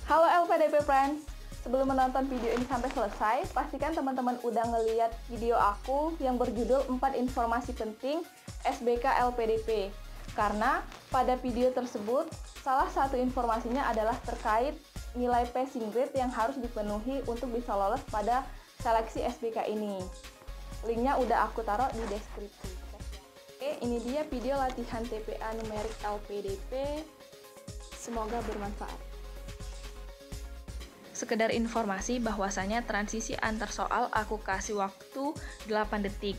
Halo LPDP Friends, sebelum menonton video ini sampai selesai, pastikan teman-teman udah ngeliat video aku yang berjudul 4 informasi penting SBK LPDP. Karena pada video tersebut, salah satu informasinya adalah terkait nilai passing grade yang harus dipenuhi untuk bisa lolos pada seleksi SBK ini. Linknya udah aku taruh di deskripsi. Oke, ini dia video latihan TPA numerik LPDP. Semoga bermanfaat. Sekedar informasi bahwasanya transisi antar soal aku kasih waktu 8 detik.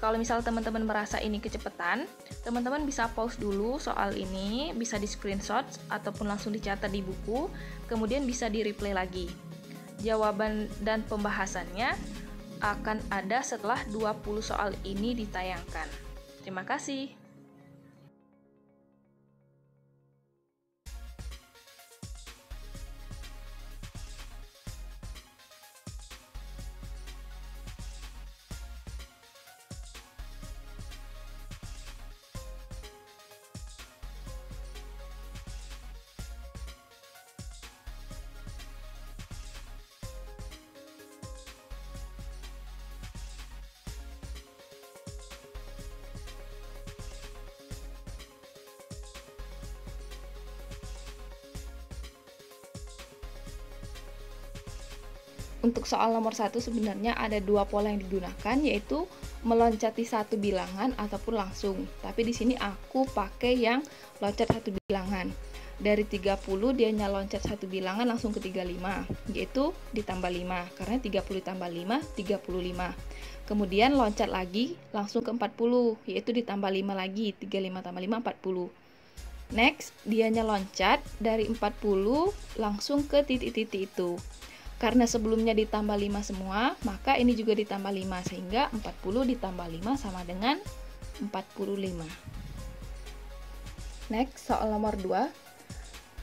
Kalau misal teman-teman merasa ini kecepatan, teman-teman bisa pause dulu soal ini, bisa di screenshot ataupun langsung dicatat di buku, kemudian bisa di replay lagi. Jawaban dan pembahasannya akan ada setelah 20 soal ini ditayangkan. Terima kasih. Untuk soal nomor 1 sebenarnya ada dua pola yang digunakan, yaitu meloncati satu bilangan ataupun langsung. Tapi di sini aku pakai yang loncat satu bilangan. Dari 30 dia loncat satu bilangan langsung ke 35, yaitu ditambah 5. Karena 30 ditambah 5, 35. Kemudian loncat lagi langsung ke 40, yaitu ditambah 5 lagi, 35 tambah 5, 40. Next, dianya loncat dari 40 langsung ke titik-titik itu. Karena sebelumnya ditambah 5 semua, maka ini juga ditambah 5, sehingga 40 ditambah 5 sama dengan 45. Next, soal nomor 2.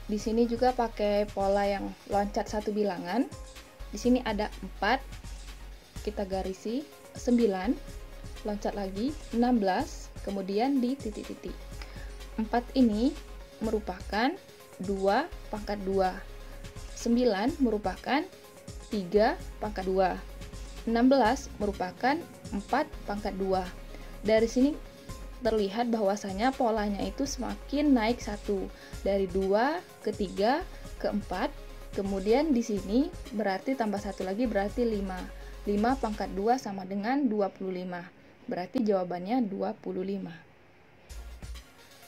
Di sini juga pakai pola yang loncat satu bilangan. Di sini ada 4, kita garisi, 9, loncat lagi, 16, kemudian di titik-titik. 4 ini merupakan 2 pangkat 2. 9 merupakan 3 pangkat 2. 16 merupakan 4 pangkat 2. Dari sini terlihat bahwasanya polanya itu semakin naik 1. Dari 2 ke 3 ke 4. Kemudian di sini berarti tambah 1 lagi berarti 5. 5 pangkat 2 sama dengan 25. Berarti jawabannya 25.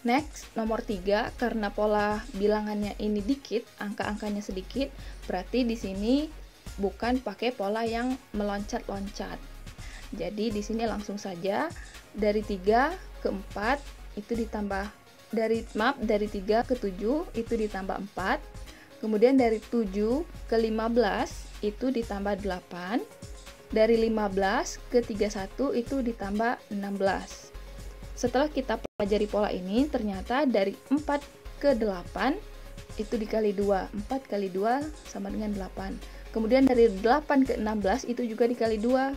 Next, nomor 3, karena pola bilangannya ini dikit, angka-angkanya sedikit, berarti di sini bukan pakai pola yang meloncat-loncat. Jadi di sini langsung saja dari 3 ke 4 itu ditambah dari 3 ke 7 itu ditambah 4. Kemudian dari 7 ke 15 itu ditambah 8. Dari 15 ke 31 itu ditambah 16. Setelah kita pelajari pola ini, ternyata dari 4 ke 8 itu dikali 2. 4 kali 2 sama dengan 8. Kemudian dari 8 ke 16 itu juga dikali 2,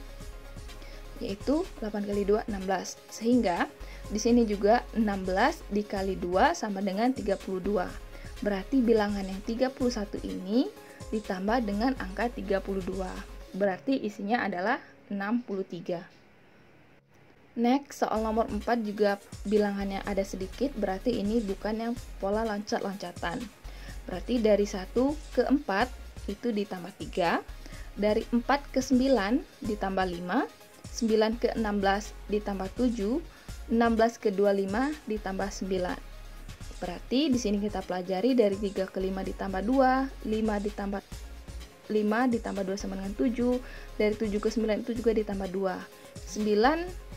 yaitu 8 kali 2, 16. Sehingga di sini juga 16 dikali 2 sama dengan 32. Berarti bilangan yang 31 ini ditambah dengan angka 32. Berarti isinya adalah 63. Next, soal nomor 4 juga bilangannya ada sedikit, berarti ini bukan yang pola loncat-loncatan. Berarti dari 1 ke 4 itu ditambah 3, dari 4 ke 9 ditambah 5, 9 ke 16 ditambah 7, 16 ke 25 ditambah 9. Berarti di sini kita pelajari dari 3 ke 5 ditambah 2, 5 ditambah 5 ditambah 2 sama dengan 7, dari 7 ke 9 itu juga ditambah 2. 9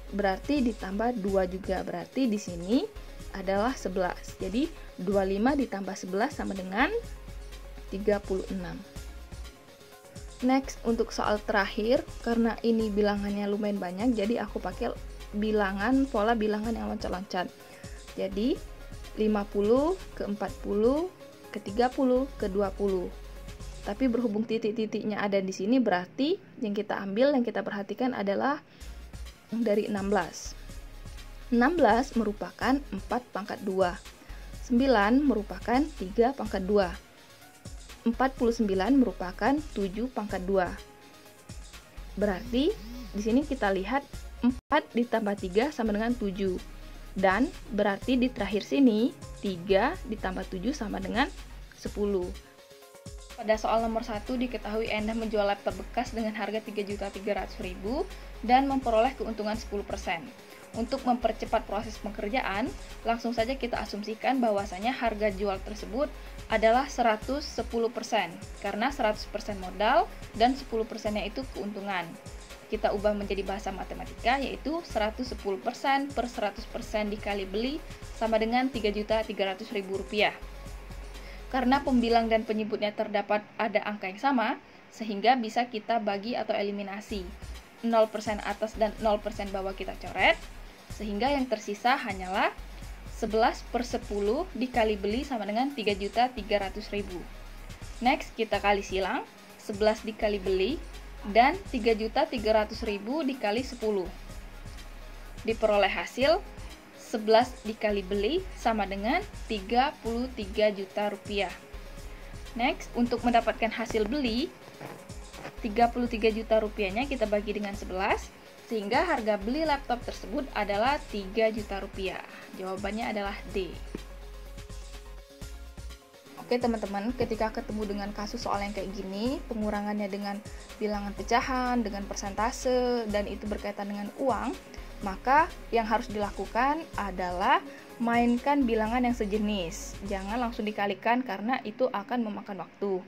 berarti ditambah 2 juga, berarti di sini adalah 11. Jadi 25 ditambah 11 sama dengan 36. Next, untuk soal terakhir, karena ini bilangannya lumayan banyak, jadi aku pakai pola bilangan yang loncat-loncat. Jadi 50 ke 40 ke 30 ke 20. Tapi berhubung titik-titiknya ada di sini, berarti yang kita ambil, yang kita perhatikan adalah dari 16. 16 merupakan 4 pangkat 2. 9 merupakan 3 pangkat 2. 49 merupakan 7 pangkat 2. Berarti di sini kita lihat 4 ditambah 3 sama dengan 7. Dan berarti di terakhir sini 3 ditambah 7 sama dengan 10. Pada soal nomor 1 diketahui Endah menjual laptop bekas dengan harga Rp3.300.000 dan memperoleh keuntungan 10%. Untuk mempercepat proses pengerjaan, langsung saja kita asumsikan bahwasanya harga jual tersebut adalah 110%, karena 100% modal dan 10%-nya itu keuntungan. Kita ubah menjadi bahasa matematika, yaitu 110% per 100% dikali beli sama dengan Rp3.300.000. Karena pembilang dan penyebutnya terdapat ada angka yang sama, sehingga bisa kita bagi atau eliminasi. 0% atas dan 0% bawah kita coret, sehingga yang tersisa hanyalah 11/10 dikali beli sama dengan Rp3.300.000. Next, kita kali silang, 11 dikali beli, dan Rp3.300.000 dikali 10. Diperoleh hasil 11 dikali beli sama dengan Rp33 juta. Next, untuk mendapatkan hasil beli, Rp33 juta nya kita bagi dengan 11, sehingga harga beli laptop tersebut adalah Rp3 juta. Jawabannya adalah D. Oke teman-teman, ketika ketemu dengan kasus soal yang kayak gini, pengurangannya dengan bilangan pecahan, dengan persentase, dan itu berkaitan dengan uang, maka yang harus dilakukan adalah mainkan bilangan yang sejenis. Jangan langsung dikalikan karena itu akan memakan waktu.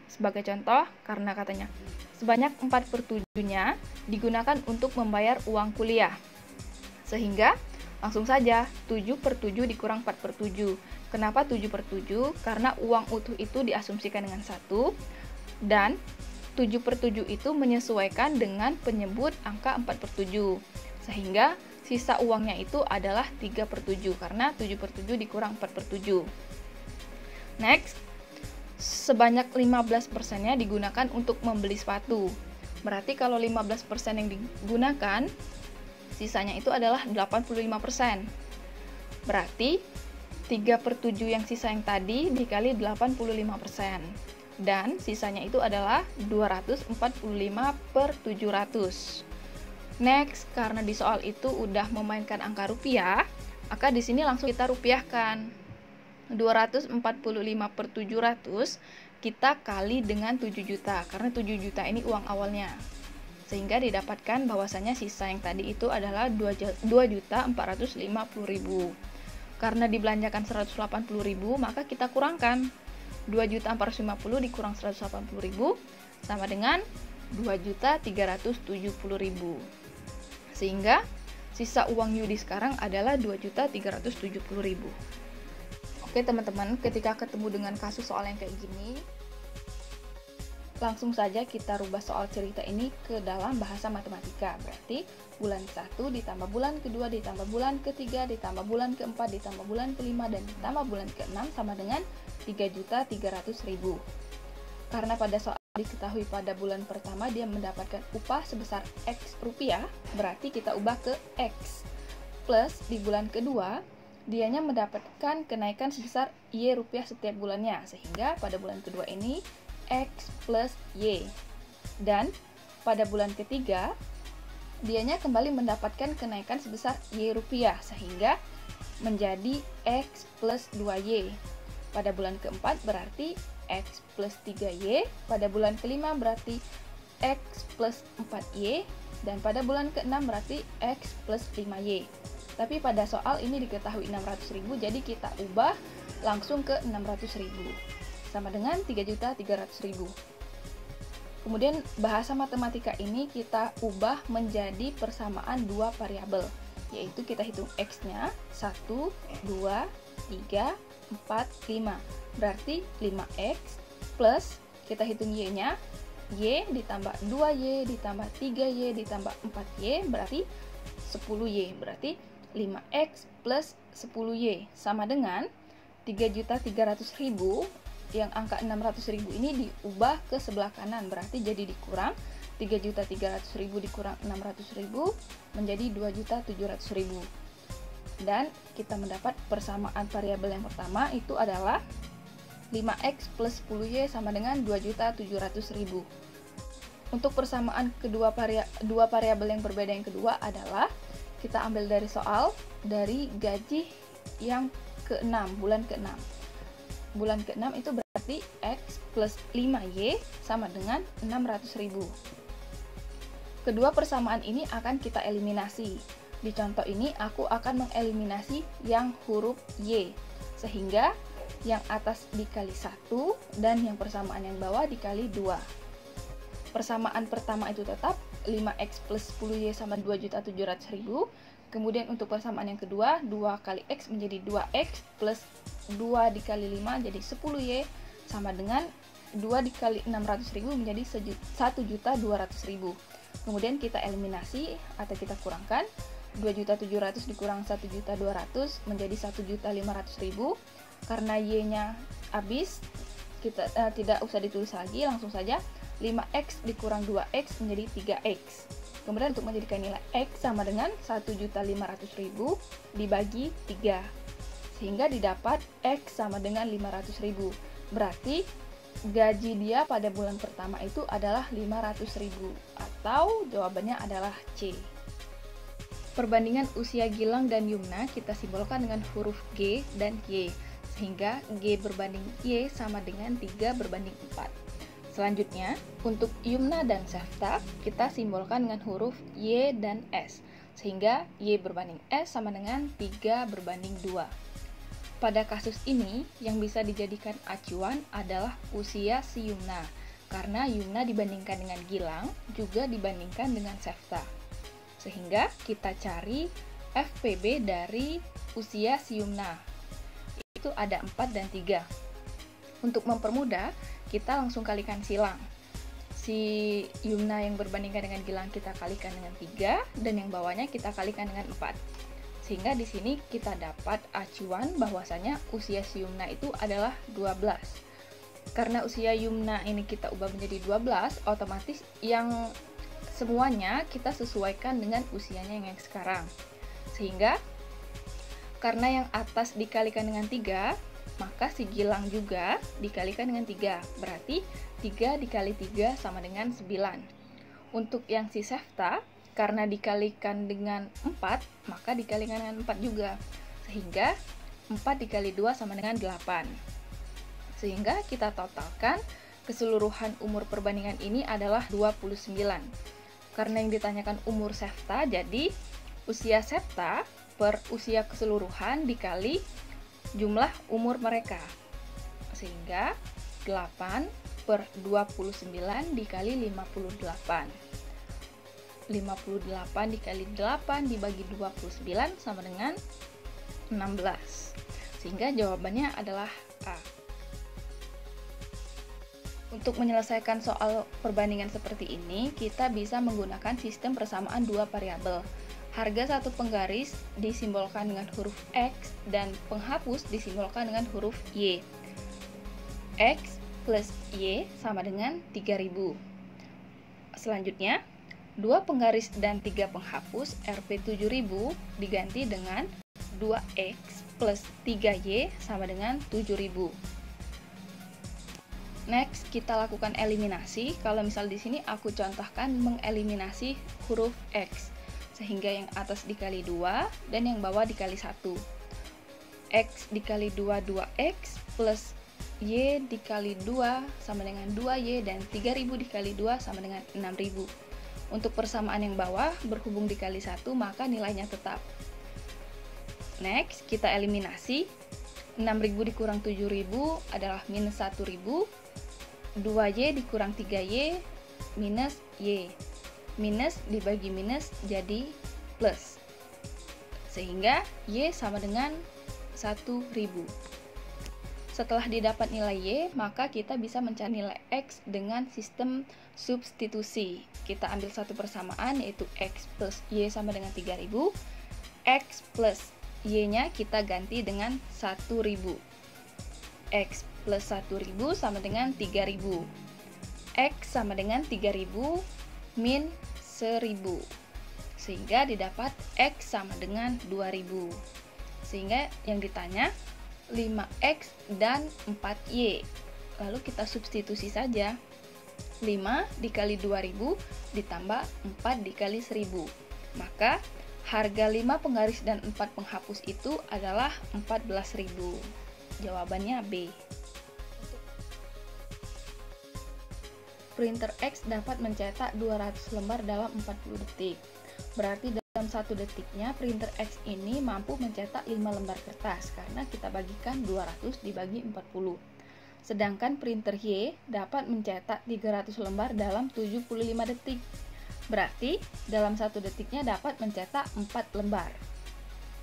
Sebagai contoh, karena katanya sebanyak 4/7-nya digunakan untuk membayar uang kuliah. Sehingga langsung saja 7/7 dikurang 4/7. Kenapa 7/7? Karena uang utuh itu diasumsikan dengan 1 dan 7/7 itu menyesuaikan dengan penyebut angka 4/7. Sehingga sisa uangnya itu adalah 3/7 karena 7/7 dikurang 4/7. Next, sebanyak 15%-nya digunakan untuk membeli sepatu. Berarti kalau 15% yang digunakan, sisanya itu adalah 85%. Berarti 3/7 yang sisa yang tadi dikali 85%. Dan sisanya itu adalah 245/700. Next, karena di soal itu udah memainkan angka rupiah, maka di sini langsung kita rupiahkan. 245/700 kita kali dengan 7 juta, karena 7 juta ini uang awalnya. Sehingga didapatkan bahwasanya sisa yang tadi itu adalah 2.450.000. Karena dibelanjakan 180.000, maka kita kurangkan 2.450 dikurang 180.000 sama dengan 2.370.000. Sehingga sisa uang Yudi sekarang adalah 2.370.000. Oke teman-teman, ketika ketemu dengan kasus soal yang kayak gini, langsung saja kita rubah soal cerita ini ke dalam bahasa matematika. Berarti bulan 1 ditambah bulan kedua ditambah bulan ketiga ditambah bulan keempat ditambah bulan kelima dan ditambah bulan keenam sama dengan 3.300.000. Karena pada soal diketahui pada bulan pertama dia mendapatkan upah sebesar X rupiah, berarti kita ubah ke X. Plus di bulan kedua dianya mendapatkan kenaikan sebesar Y rupiah setiap bulannya, sehingga pada bulan kedua ini X plus Y. Dan pada bulan ketiga dianya kembali mendapatkan kenaikan sebesar Y rupiah, sehingga menjadi X plus 2Y. Pada bulan keempat berarti X plus 3Y, pada bulan kelima berarti X plus 4Y, dan pada bulan keenam berarti X plus 5Y. Tapi pada soal ini diketahui 600.000, jadi kita ubah langsung ke 600.000 sama dengan 3.300.000. Kemudian bahasa matematika ini kita ubah menjadi persamaan dua variabel, yaitu kita hitung X-nya 1, 2, 3, 4, 5. Berarti 5X plus kita hitung Y-nya, Y ditambah 2Y ditambah 3Y ditambah 4Y berarti 10Y. Berarti 5X plus 10Y sama dengan 3.300.000, yang angka 600.000 ini diubah ke sebelah kanan, berarti jadi dikurang 3.300.000 dikurang 600.000 menjadi 2.700.000. Dan kita mendapat persamaan variabel yang pertama itu adalah 5x plus 10y sama dengan 2.700.000. Untuk persamaan dua variabel yang berbeda yang kedua adalah kita ambil dari soal dari gaji yang ke-6, bulan ke-6. Bulan ke-6 itu berarti x plus 5y sama dengan 600.000. Kedua persamaan ini akan kita eliminasi. Di contoh ini aku akan mengeliminasi yang huruf y, sehingga yang atas dikali 1 dan yang persamaan yang bawah dikali 2. Persamaan pertama itu tetap 5x plus 10y sama 2.700.000. Kemudian untuk persamaan yang kedua, 2 kali x menjadi 2x plus 2 dikali 5 jadi 10y sama dengan 2 dikali 600.000 menjadi 1.200.000. Kemudian kita eliminasi atau kita kurangkan. 2.700.000 dikurang 1.200.000 menjadi 1.500.000. Karena y-nya habis, kita tidak usah ditulis lagi, langsung saja 5x dikurang 2x menjadi 3x. Kemudian untuk menjadikan nilai x sama dengan 1.500.000 dibagi 3, sehingga didapat x sama dengan 500.000. Berarti gaji dia pada bulan pertama itu adalah 500.000, atau jawabannya adalah C. Perbandingan usia Gilang dan Yumna kita simbolkan dengan huruf G dan Y, sehingga G berbanding Y sama dengan 3 berbanding 4. Selanjutnya, untuk Yumna dan Sefta kita simbolkan dengan huruf Y dan S, sehingga Y berbanding S sama dengan 3 berbanding 2. Pada kasus ini, yang bisa dijadikan acuan adalah usia si Yumna, karena Yumna dibandingkan dengan Gilang, juga dibandingkan dengan Sefta. Sehingga kita cari FPB dari usia si Yumna, itu ada 4 dan 3. Untuk mempermudah, kita langsung kalikan silang. Si Yumna yang berbandingkan dengan Gilang kita kalikan dengan 3, dan yang bawahnya kita kalikan dengan 4. Sehingga di sini kita dapat acuan bahwasanya usia si Yumna itu adalah 12. Karena usia Yumna ini kita ubah menjadi 12, otomatis yang semuanya kita sesuaikan dengan usianya yang sekarang. Sehingga karena yang atas dikalikan dengan 3, maka si Gilang juga dikalikan dengan 3. Berarti 3 dikali 3 sama dengan 9. Untuk yang si Sefta, karena dikalikan dengan 4, maka dikalikan dengan 4 juga. Sehingga 4 dikali 2 sama dengan 8. Sehingga kita totalkan keseluruhan umur perbandingan ini adalah 29. Karena yang ditanyakan umur Sefta, jadi usia Sefta per usia keseluruhan dikali jumlah umur mereka. Sehingga 8 per 29 dikali 58. 58 dikali 8 dibagi 29 sama dengan 16. Sehingga jawabannya adalah A. Untuk menyelesaikan soal perbandingan seperti ini, kita bisa menggunakan sistem persamaan dua variabel. Harga satu penggaris disimbolkan dengan huruf X dan penghapus disimbolkan dengan huruf Y. X plus Y sama dengan 3000. Selanjutnya, dua penggaris dan 3 penghapus Rp 7000 diganti dengan 2X plus 3Y sama dengan 7000. Next, kita lakukan eliminasi. Kalau misal di sini aku contohkan mengeliminasi huruf X, sehingga yang atas dikali 2 dan yang bawah dikali 1. X dikali 2, 2X plus Y dikali 2 sama dengan 2Y dan 3000 dikali 2 sama dengan 6000. Untuk persamaan yang bawah berhubung dikali 1, maka nilainya tetap. Next, kita eliminasi. 6000 dikurang 7000 adalah minus 1000. 2Y dikurang 3Y minus Y. Minus dibagi minus jadi plus. Sehingga Y sama dengan 1000. Setelah didapat nilai Y, maka kita bisa mencari nilai X dengan sistem substitusi. Kita ambil satu persamaan, yaitu X plus Y sama dengan 3000. X plus Y-nya kita ganti dengan 1000. X plus 1000 sama dengan 3000. X sama dengan 3000 min 1000. Sehingga didapat X sama dengan 2000. Sehingga yang ditanya 5X dan 4Y. Lalu kita substitusi saja. 5 dikali 2000 ditambah 4 dikali 1000. Maka harga 5 penggaris dan 4 penghapus itu adalah 14.000. Jawabannya B. Printer X dapat mencetak 200 lembar dalam 40 detik. Berarti dalam 1 detiknya printer X ini mampu mencetak 5 lembar kertas karena kita bagikan 200 dibagi 40. Sedangkan printer Y dapat mencetak 300 lembar dalam 75 detik. Berarti dalam 1 detiknya dapat mencetak 4 lembar.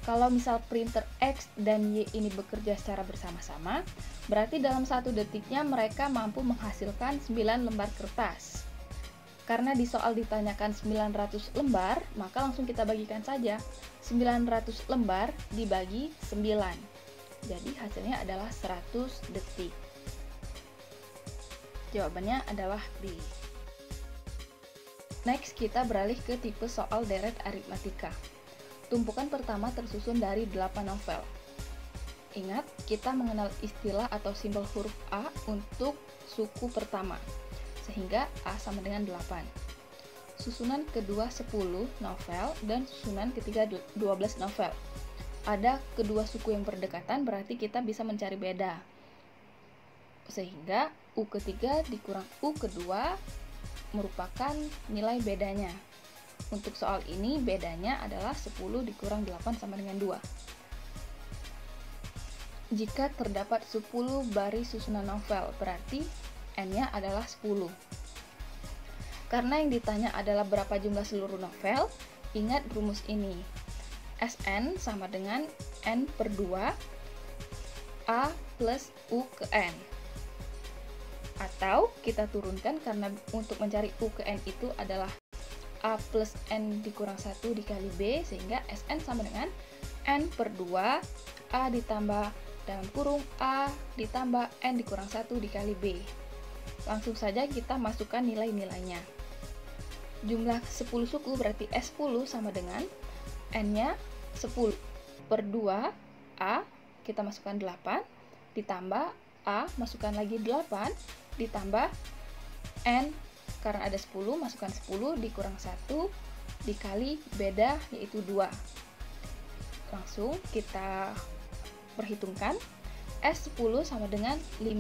Kalau misal printer X dan Y ini bekerja secara bersama-sama, berarti dalam 1 detiknya mereka mampu menghasilkan 9 lembar kertas. Karena di soal ditanyakan 900 lembar, maka langsung kita bagikan saja. 900 lembar dibagi 9. Jadi hasilnya adalah 100 detik. Jawabannya adalah B. Next, kita beralih ke tipe soal deret aritmatika. Tumpukan pertama tersusun dari 8 novel. Ingat, kita mengenal istilah atau simbol huruf A untuk suku pertama, sehingga A sama dengan 8. Susunan kedua 10 novel dan susunan ketiga 12 novel. Ada kedua suku yang berdekatan, berarti kita bisa mencari beda. Sehingga U ketiga dikurang U kedua merupakan nilai bedanya. Untuk soal ini bedanya adalah 10 dikurang 8 sama dengan 2. Jika terdapat 10 baris susunan novel, berarti N-nya adalah 10. Karena yang ditanya adalah berapa jumlah seluruh novel, ingat rumus ini. Sn sama dengan N per 2 A plus U ke N. Atau kita turunkan karena untuk mencari U ke N itu adalah A plus N dikurang 1 dikali B, sehingga Sn sama dengan N per 2 A ditambah dalam kurung A ditambah N dikurang 1 dikali B. Langsung saja kita masukkan nilai-nilainya. Jumlah 10 suku berarti S10 sama dengan N-nya 10 per 2 A, kita masukkan 8 ditambah A, masukkan lagi 8 ditambah N, karena ada 10, masukkan 10 dikurang 1 dikali beda yaitu 2. Langsung kita perhitungkan. S10 sama dengan 5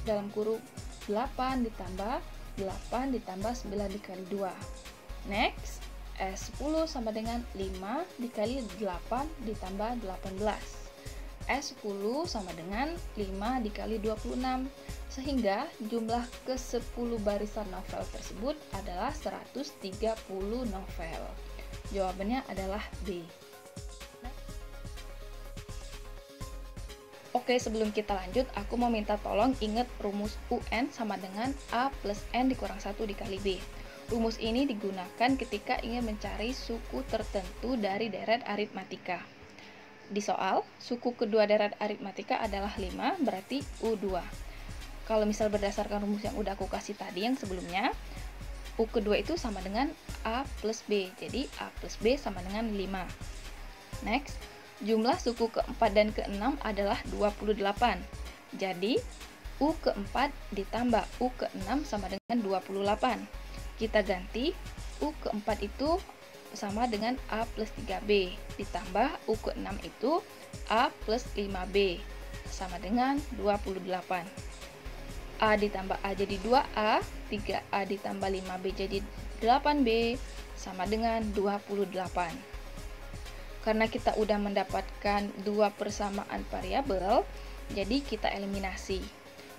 dalam kurung 8 ditambah 8 ditambah 9 dikali 2. Next, S10 sama dengan 5 dikali 8 ditambah 18. S10 sama dengan 5 dikali 26, sehingga jumlah ke-10 barisan novel tersebut adalah 130 novel. Jawabannya adalah B. Oke, sebelum kita lanjut, aku mau minta tolong ingat rumus UN sama dengan A plus N dikurang 1 dikali B. Rumus ini digunakan ketika ingin mencari suku tertentu dari deret aritmatika. Di soal, suku kedua deret aritmatika adalah 5, berarti U2. Kalau misal berdasarkan rumus yang udah aku kasih tadi yang sebelumnya, U kedua itu sama dengan A plus B. Jadi A plus B sama dengan 5. Next, jumlah suku keempat dan keenam adalah 28. Jadi U keempat ditambah U keenam sama dengan 28. Kita ganti U keempat itu sama dengan A plus 3B ditambah U ke-6 itu A plus 5B sama dengan 28. A ditambah A jadi 2A, 3A ditambah 5B jadi 8B sama dengan 28. Karena kita udah mendapatkan dua persamaan variabel, jadi kita eliminasi.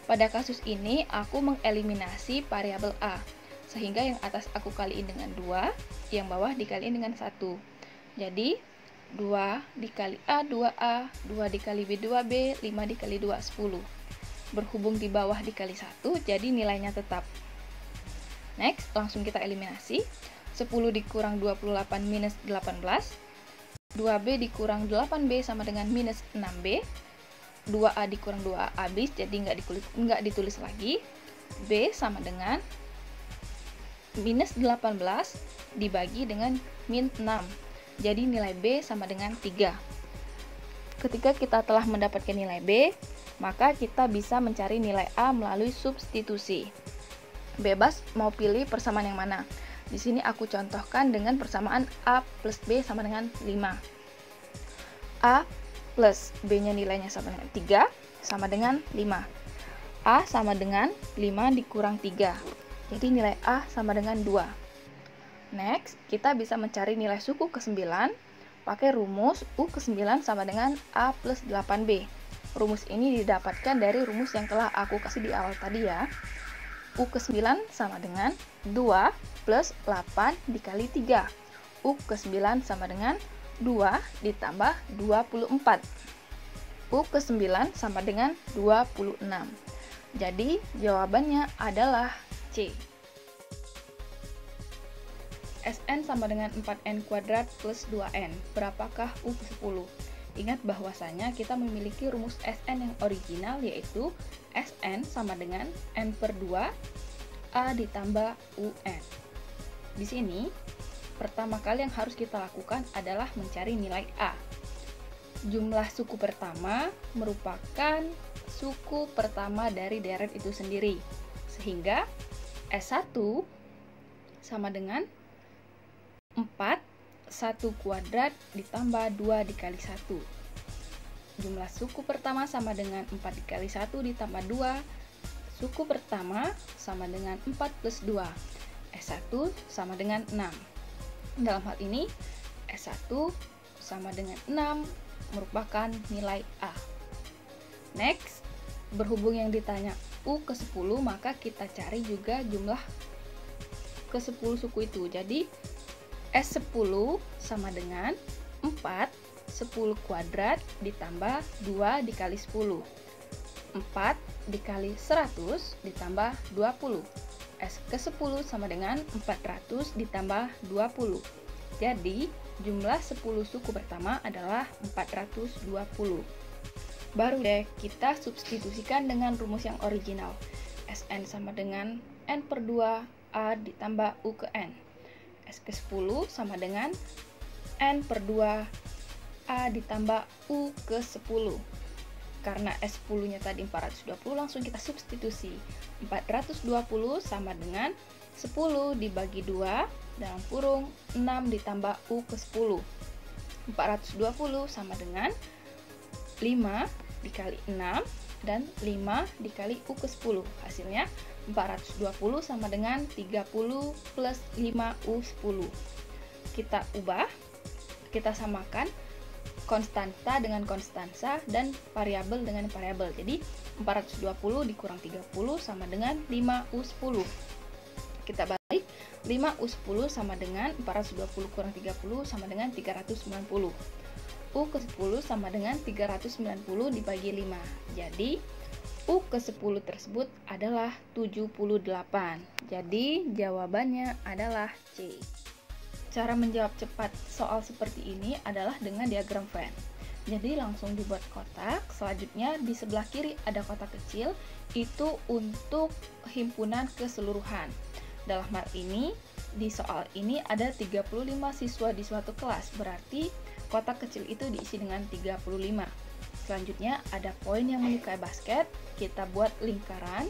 Pada kasus ini aku mengeliminasi variabel A, sehingga yang atas aku kaliin dengan 2, yang bawah dikaliin dengan 1. Jadi 2 dikali A 2A, 2 dikali B 2B, 5 dikali 2 10. Berhubung di bawah dikali 1, jadi nilainya tetap. Next, langsung kita eliminasi. 10 dikurang 28 minus 18, 2B dikurang 8B sama dengan minus 6B, 2A dikurang 2A habis, jadi nggak ditulis lagi. B sama dengan minus 18 dibagi dengan min 6. Jadi nilai B sama dengan 3. Ketika kita telah mendapatkan nilai B, maka kita bisa mencari nilai A melalui substitusi. Bebas mau pilih persamaan yang mana. Di sini aku contohkan dengan persamaan A plus B sama dengan 5. A plus B-nya nilainya sama dengan 3, sama dengan 5. A sama dengan 5 dikurang 3. Jadi nilai A sama dengan 2. Next, kita bisa mencari nilai suku ke-9 pakai rumus U ke-9 sama dengan A plus 8B. Rumus ini didapatkan dari rumus yang telah aku kasih di awal tadi ya. U ke-9 sama dengan 2 plus 8 dikali 3. U ke-9 sama dengan 2 ditambah 24. U ke-9 sama dengan 26. Jadi jawabannya adalah C. Sn sama dengan 4n kuadrat plus 2n. Berapakah U ke-10? Ingat bahwasanya kita memiliki rumus Sn yang original, yaitu Sn sama dengan n per 2 A ditambah Un. Di sini, pertama kali yang harus kita lakukan adalah mencari nilai A. Jumlah suku pertama merupakan suku pertama dari deret itu sendiri. Sehingga S1 sama dengan 4, 1 kuadrat ditambah 2 dikali 1. Jumlah suku pertama sama dengan 4 dikali 1 ditambah 2. Suku pertama sama dengan 4 plus 2. S1 sama dengan 6. Dalam hal ini, S1 sama dengan 6 merupakan nilai A. Next, berhubung yang ditanya U ke-10, maka kita cari juga jumlah ke-10 suku itu. Jadi, S10 sama dengan 4, 10 kuadrat ditambah 2 dikali 10. 4 dikali 100 ditambah 20. S ke-10 sama dengan 400 ditambah 20. Jadi, jumlah 10 suku pertama adalah 420. Baru deh kita substitusikan dengan rumus yang original. Sn sama dengan n per 2 A ditambah U ke n. S ke-10 sama dengan n per 2 A ditambah U ke-10. Karena S10-nya tadi 420, langsung kita substitusi. 420 sama dengan 10 dibagi 2, dalam kurung 6 ditambah U ke-10. 420 sama dengan 5 dikali 6 dan 5 dikali U ke-10. Hasilnya 420 sama dengan 30 plus 5U10. Kita ubah, kita samakan konstanta dengan konstansa dan variabel dengan variabel. Jadi 420 dikurang 30 sama dengan 5U10. Kita balik, 5U10 sama dengan 420 kurang 30 sama dengan 390. U ke-10 sama dengan 390 dibagi 5. Jadi U ke-10 tersebut adalah 78. Jadi jawabannya adalah C. Cara menjawab cepat soal seperti ini adalah dengan diagram Venn. Jadi langsung dibuat kotak. Selanjutnya di sebelah kiri ada kotak kecil, itu untuk himpunan keseluruhan. Dalam hal ini, di soal ini ada 35 siswa di suatu kelas, berarti kotak kecil itu diisi dengan 35. Selanjutnya ada poin yang menyukai basket, kita buat lingkaran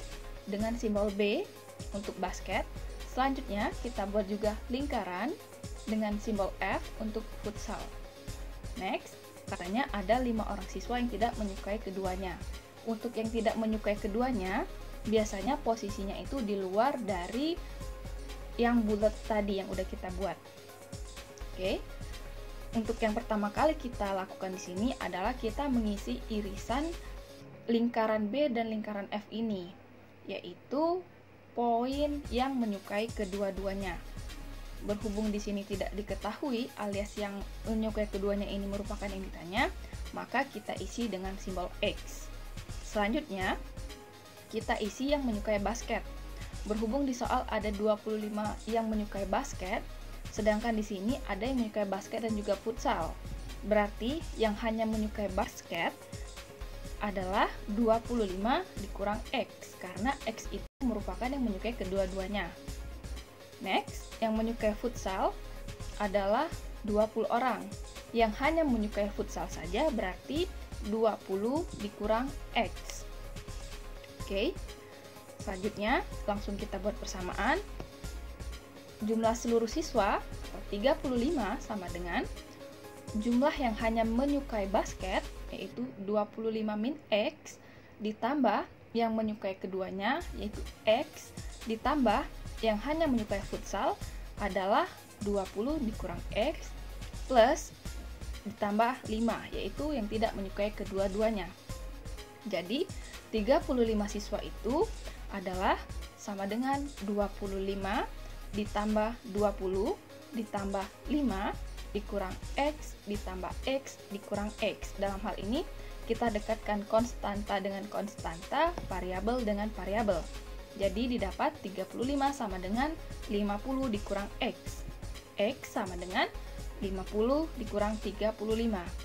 dengan simbol B untuk basket. Selanjutnya kita buat juga lingkaran dengan simbol F untuk futsal. Next, katanya ada 5 orang siswa yang tidak menyukai keduanya. Untuk yang tidak menyukai keduanya, biasanya posisinya itu di luar dari yang bulat tadi yang udah kita buat. Oke. Untuk yang pertama kali kita lakukan di sini adalah kita mengisi irisan lingkaran B dan lingkaran F ini, yaitu poin yang menyukai kedua-duanya. Berhubung di sini tidak diketahui alias yang menyukai keduanya ini merupakan yang ditanya, maka kita isi dengan simbol X. Selanjutnya, kita isi yang menyukai basket. Berhubung di soal ada 25 yang menyukai basket, sedangkan di sini ada yang menyukai basket dan juga futsal. Berarti yang hanya menyukai basket adalah 25 dikurang X, karena X itu merupakan yang menyukai kedua-duanya. Next, yang menyukai futsal adalah 20 orang. yang hanya menyukai futsal saja berarti 20 dikurang X. Oke. Selanjutnya, langsung kita buat persamaan. Jumlah seluruh siswa, atau 35, sama dengan jumlah yang hanya menyukai basket, yaitu 25 min X, ditambah yang menyukai keduanya, yaitu X, ditambah yang hanya menyukai futsal adalah 20 dikurang X, plus ditambah 5, yaitu yang tidak menyukai kedua-duanya. Jadi, 35 siswa itu adalah sama dengan 25 ditambah 20 ditambah 5 dikurang X ditambah X dikurang X. Dalam hal ini, kita dekatkan konstanta dengan konstanta, variabel dengan variabel. Jadi, didapat 35 sama dengan 50 dikurang X. X sama dengan 50 dikurang 35.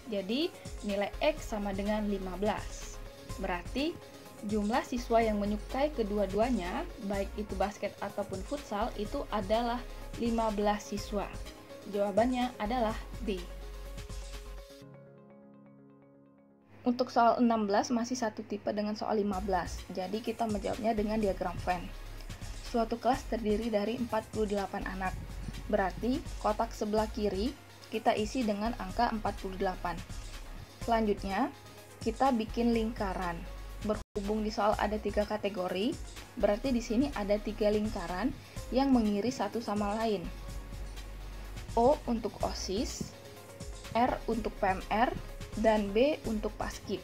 Jadi, nilai X sama dengan 15. Berarti, jumlah siswa yang menyukai kedua-duanya, baik itu basket ataupun futsal, itu adalah 15 siswa. Jawabannya adalah B. Untuk soal 16 masih satu tipe dengan soal 15. Jadi, kita menjawabnya dengan diagram Venn. Suatu kelas terdiri dari 48 anak. Berarti, kotak sebelah kiri kita isi dengan angka 48. Selanjutnya, kita bikin lingkaran. Berhubung di soal ada 3 kategori, berarti di sini ada 3 lingkaran yang mengiris satu sama lain. O untuk OSIS, R untuk PMR, dan B untuk Paskib.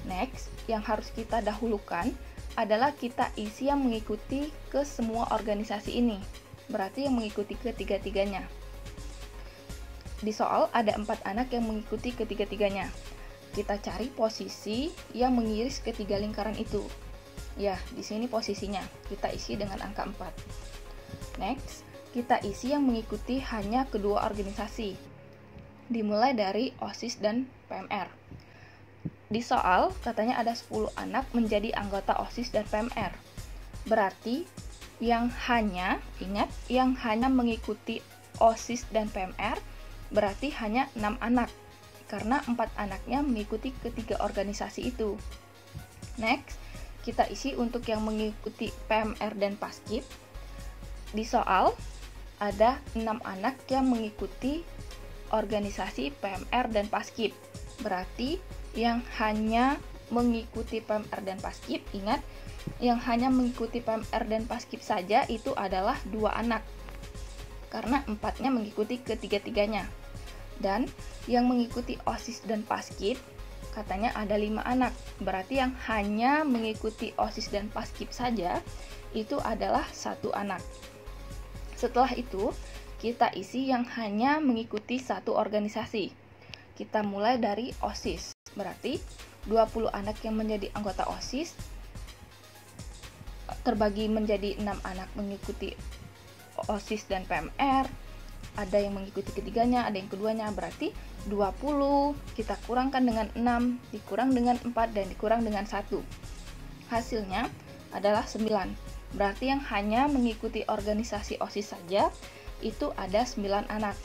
Next, yang harus kita dahulukan adalah kita isi yang mengikuti ke semua organisasi ini. Berarti yang mengikuti ketiga-tiganya. Di soal ada 4 anak yang mengikuti ketiga-tiganya. Kita cari posisi yang mengiris ketiga lingkaran itu. Ya, di sini posisinya. Kita isi dengan angka 4. Next, kita isi yang mengikuti hanya kedua organisasi. Dimulai dari OSIS dan PMR. Di soal, katanya ada 10 anak menjadi anggota OSIS dan PMR. Berarti, yang hanya mengikuti OSIS dan PMR berarti hanya 6 anak, karena 4 anaknya mengikuti ketiga organisasi itu. Next, kita isi untuk yang mengikuti PMR dan Paskib. Di soal, ada 6 anak yang mengikuti organisasi PMR dan Paskib. Berarti, yang hanya mengikuti PMR dan Paskib, ingat, yang hanya mengikuti PMR dan Paskib saja itu adalah 2 anak. Karena 4-nya mengikuti ketiga-tiganya. Dan yang mengikuti OSIS dan Paskib katanya ada 5 anak. Berarti yang hanya mengikuti OSIS dan Paskib saja itu adalah 1 anak. Setelah itu, kita isi yang hanya mengikuti satu organisasi. Kita mulai dari OSIS. Berarti 20 anak yang menjadi anggota OSIS terbagi menjadi 6 anak mengikuti OSIS dan PMR, ada yang mengikuti ketiganya, ada yang keduanya, berarti 20 kita kurangkan dengan 6, dikurang dengan 4, dan dikurang dengan 1. Hasilnya adalah 9. Berarti yang hanya mengikuti organisasi OSIS saja, itu ada 9 anak.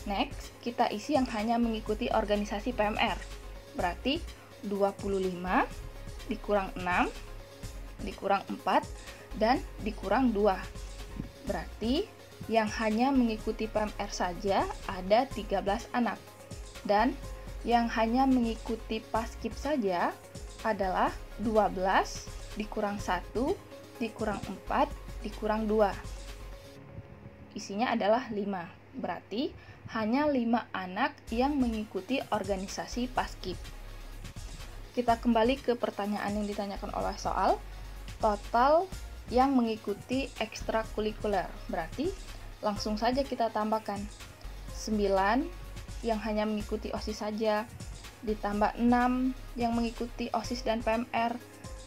Next, kita isi yang hanya mengikuti organisasi PMR. Berarti 25 dikurang 6, dikurang 4, dan dikurang 2. Berarti yang hanya mengikuti PMR saja ada 13 anak. Dan yang hanya mengikuti Paskib saja adalah 12 dikurang 1, dikurang 4, dikurang 2. Isinya adalah 5. Berarti hanya 5 anak yang mengikuti organisasi Paskib. Kita kembali ke pertanyaan yang ditanyakan oleh soal. Total yang mengikuti ekstrakurikuler. Berarti langsung saja kita tambahkan 9 yang hanya mengikuti OSIS saja, ditambah 6 yang mengikuti OSIS dan PMR,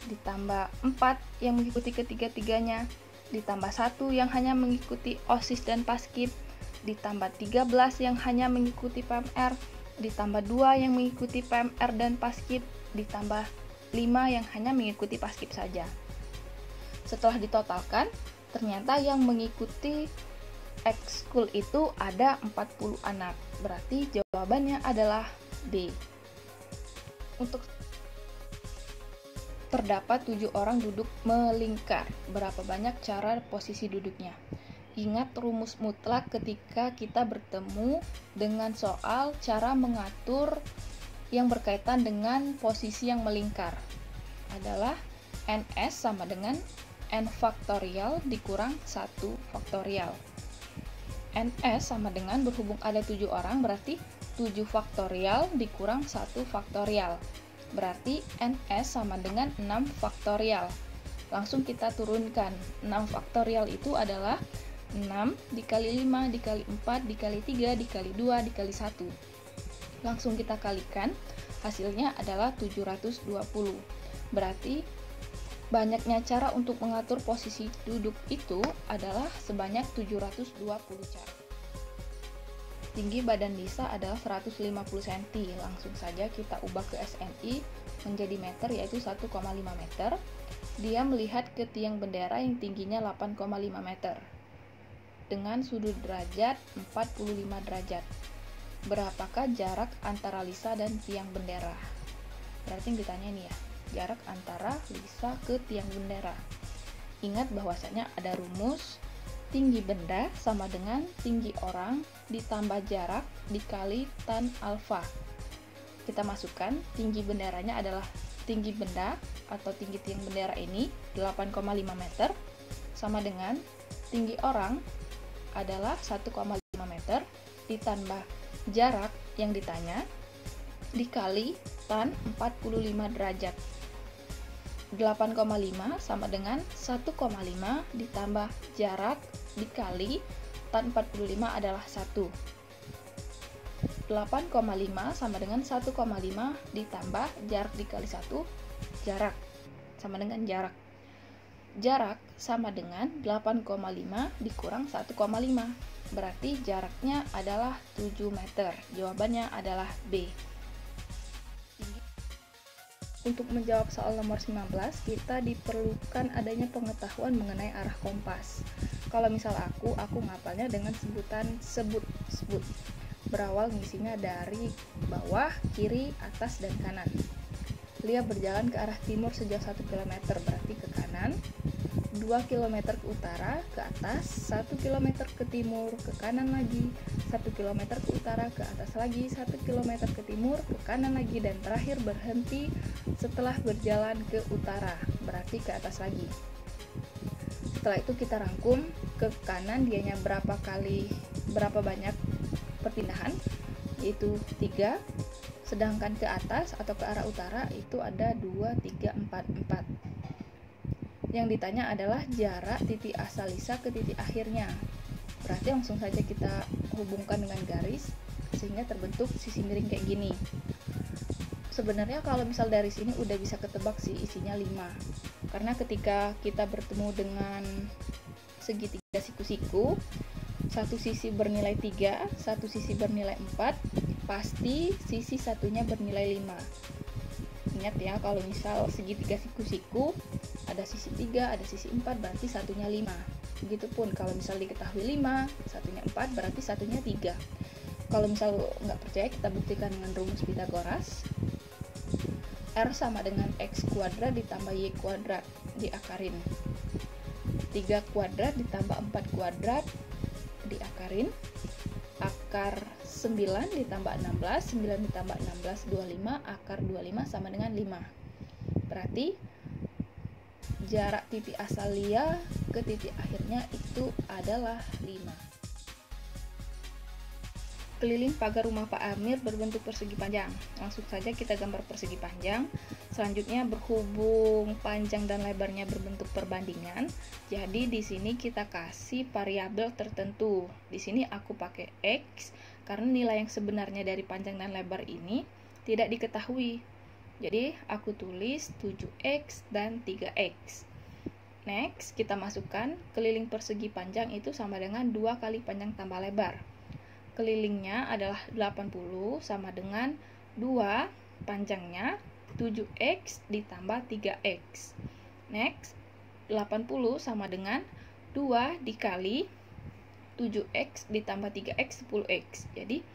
ditambah 4 yang mengikuti ketiga-tiganya, ditambah 1 yang hanya mengikuti OSIS dan Paskib, ditambah 13 yang hanya mengikuti PMR, ditambah 2 yang mengikuti PMR dan Paskib, ditambah 5 yang hanya mengikuti Paskib saja. Setelah ditotalkan, ternyata yang mengikuti ekskul itu ada 40 anak. Berarti jawabannya adalah B. Untuk terdapat 7 orang duduk melingkar. Berapa banyak cara posisi duduknya? Ingat rumus mutlak ketika kita bertemu dengan soal cara mengatur yang berkaitan dengan posisi yang melingkar. Adalah NS sama dengan N faktorial dikurang 1 faktorial. NS sama dengan, berhubung ada 7 orang, berarti 7 faktorial dikurang 1 faktorial. Berarti NS sama dengan 6 faktorial. Langsung kita turunkan. 6 faktorial itu adalah 6 dikali 5, dikali 4, dikali 3, dikali 2, dikali 1. Langsung kita kalikan, hasilnya adalah 720. Berarti banyaknya cara untuk mengatur posisi duduk itu adalah sebanyak 720 cara. Tinggi badan Lisa adalah 150 cm. Langsung saja kita ubah ke SNI menjadi meter, yaitu 1,5 meter. Dia melihat ke tiang bendera yang tingginya 8,5 meter dengan sudut derajat 45 derajat. Berapakah jarak antara Lisa dan tiang bendera? Berarti yang ditanya nih ya, jarak antara Lisa ke tiang bendera. Ingat bahwasanya ada rumus tinggi benda sama dengan tinggi orang ditambah jarak dikali tan alfa. Kita masukkan tinggi benderanya adalah tinggi benda atau tinggi tiang bendera ini 8,5 meter sama dengan tinggi orang adalah 1,5 meter ditambah jarak yang ditanya dikali tan 45 derajat. 8,5 sama dengan 1,5 ditambah jarak dikali tan 45 adalah 1. 8,5 sama dengan 1,5 ditambah jarak dikali 1, jarak sama dengan jarak. Jarak sama dengan 8,5 dikurang 1,5. Berarti jaraknya adalah 7 meter. Jawabannya adalah B. Untuk menjawab soal nomor 19, kita diperlukan adanya pengetahuan mengenai arah kompas. Kalau misal aku ngapalnya dengan sebutan sebut. Berawal ngisinya dari bawah, kiri, atas, dan kanan. Lia berjalan ke arah timur sejauh 1 km, berarti ke kanan, 2 km ke utara, ke atas, 1 km ke timur, ke kanan lagi, 1 km ke utara, ke atas lagi, 1 km ke timur, ke kanan lagi, dan terakhir berhenti setelah berjalan ke utara, berarti ke atas lagi. Setelah itu kita rangkum, ke kanan dianya berapa banyak perpindahan, yaitu 3, sedangkan ke atas atau ke arah utara itu ada 2, 3, 4. Yang ditanya adalah jarak titik asal Lisa ke titik akhirnya. Berarti langsung saja kita hubungkan dengan garis sehingga terbentuk sisi miring kayak gini. Sebenarnya kalau misal dari sini udah bisa ketebak sih isinya 5. Karena ketika kita bertemu dengan segitiga siku-siku, satu sisi bernilai 3, satu sisi bernilai 4, pasti sisi satunya bernilai 5. Ingat ya, kalau misal segitiga siku-siku ada sisi 3, ada sisi 4, berarti satunya 5. Begitupun kalau misal diketahui 5, satunya 4, berarti satunya 3. Kalau misal nggak percaya, kita buktikan dengan rumus Pythagoras. R sama dengan X kuadrat ditambah Y kuadrat diakarin. 3 kuadrat ditambah 4 kuadrat diakarin. Akar 9 ditambah 16, 9 ditambah 16, 25, akar 25 sama dengan 5. Berarti jarak titik asal Lia ke titik akhirnya itu adalah 5. Keliling pagar rumah Pak Amir berbentuk persegi panjang. Langsung saja kita gambar persegi panjang. Selanjutnya berhubung panjang dan lebarnya berbentuk perbandingan. Jadi di sini kita kasih variabel tertentu. Di sini aku pakai X karena nilai yang sebenarnya dari panjang dan lebar ini tidak diketahui. Jadi aku tulis 7X dan 3X. Next, kita masukkan keliling persegi panjang itu sama dengan 2 kali panjang tambah lebar. Kelilingnya adalah 80 sama dengan 2 panjangnya 7X ditambah 3X. Next, 80 sama dengan 2 dikali 7x ditambah 3x 10x. Jadi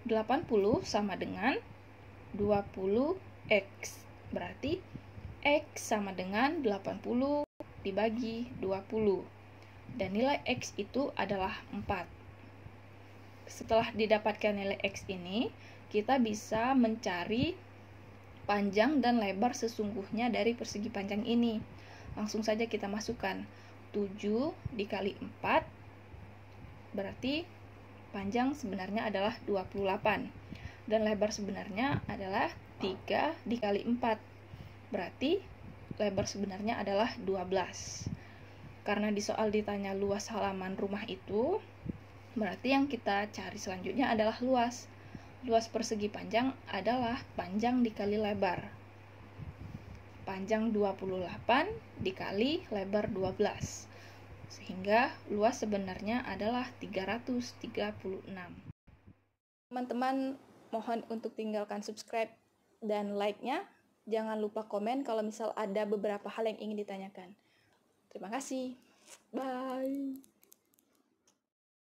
80 sama dengan 20x. Berarti x sama dengan 80 dibagi 20. Dan nilai x itu adalah 4. Setelah didapatkan nilai x ini, kita bisa mencari panjang dan lebar sesungguhnya dari persegi panjang ini. Langsung saja kita masukkan 7 dikali 4, berarti panjang sebenarnya adalah 28. Dan lebar sebenarnya adalah 3 dikali 4, berarti lebar sebenarnya adalah 12. Karena di soal ditanya luas halaman rumah itu, berarti yang kita cari selanjutnya adalah luas. Luas persegi panjang adalah panjang dikali lebar. Panjang 28 dikali lebar 12. Sehingga luas sebenarnya adalah 336. Teman-teman mohon untuk tinggalkan subscribe dan like-nya. Jangan lupa komen kalau misal ada beberapa hal yang ingin ditanyakan. Terima kasih. Bye.